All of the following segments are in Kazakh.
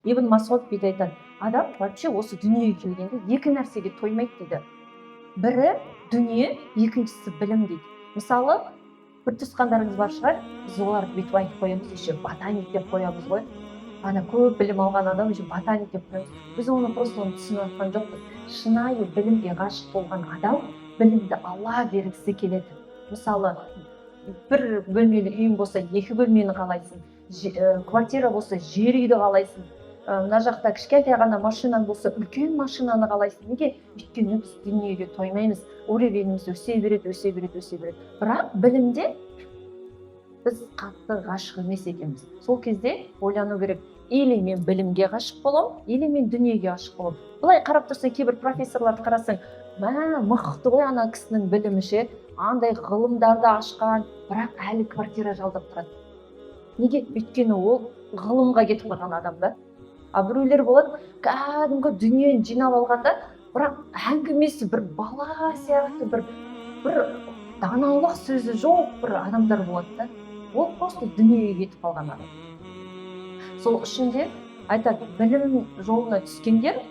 Ибн Масғуд бүйтіп айтады, адам вообще осы дүниеге келгенде екі нәрсеге тоймайды дейді. Бірі дүние, екіншісі білім дейді. Мысалы, бір туысқандарыңыз бар шығар, біз оларды бүйтіп айтып қоямыз, еще ботаник деп қоямыз ғой. Ана көп білім алған адам еще ботаник деп қоямыз. Біз оны просто түсініп жатқан жоқпыз. Шынайы білімге ғашық болған адам білімді ала бергісі келеді. Мысалы, бір бөлмелі үйің болса, екі бөлмені қалайсың, квартира болса, жер үйді қалайсың, мына жақта кішкентай ғана машинаң болса, үлкен машинаны қалайсың. Неге? Өйткені біз дүниеге тоймаймыз. Уровеніміз өсе береді, өсе береді, өсе береді. Бірақ білімде біз қатты ғашық емес екенбіз. Сол кезде ойлану керек, или мен білімге ғашық боламын, или мен дүниеге ғашық боламын. Былай қарап тұрсаң, кейбір профессорларды қарасаң, мықты ғой ана кісінің білімі ше, андай ғылымдарды ашқан, бірақ әлі квартира жалдап тұрады. Неге? Өйткені ол ғылымға кетіп қалған адам да. А біреулер болады, кәдімгі дүниені жинап алғанда, бірақ әңгімесі бір бала сияқты, бір даналық сөзі жоқ бір адамдар болады да. Ол просто дүниеге кетіп қалған адам. Сол үшін де айтады, білім жолына түскендер,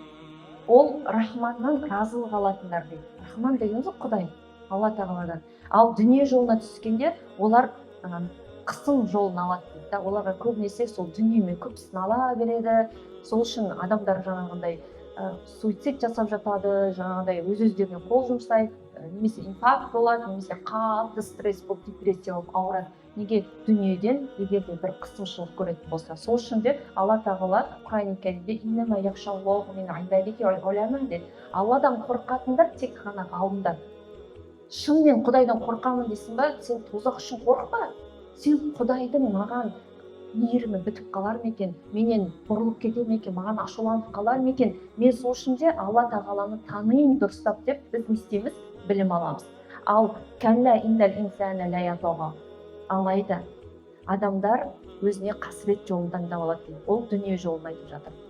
ол рахманнан разылық алатындар дейді. Рахман дегеніміз Құдай, Алла тағаладан. Ал дүние жолына түскендер, олар қысым жолын алады дейді. Оларға көбінесе сол дүниемен көп сынала береді. Сол үшін адамдар жаңағындай суицид жасап жатады, жаңағындай өз-өздеріне қол жұмсайды, немесе инфаркт болады, немесе қатты стресс болып, депрессия болып ауырады. Неге? Дүниеден егер де бір қысымшылық көретін болса. Сол үшін де Алла тағала Құран кәрімде иннама яхшаллаху мин ибадихи ул-уляма деді. Алладан қорқатындар тек қана ғалымдар. Шынымен Құдайдан қорқамын дейсің ба? Сен тозақ үшін қорықпа. Сен Құдайдың маған мейірімі бітіп қалар ма екен, менен бұрылып кетер ме екен, маған ашуланып қалар ма екен, мен сол үшін де Алла тағаланы танимын дұрыстап деп біз не істейміз? Білім аламыз. Ал кәллә иннал инсана ла ятға, алайда адамдар өзіне қасірет жолын таңдап алады дейді. Ол дүние жолын айтып жатыр.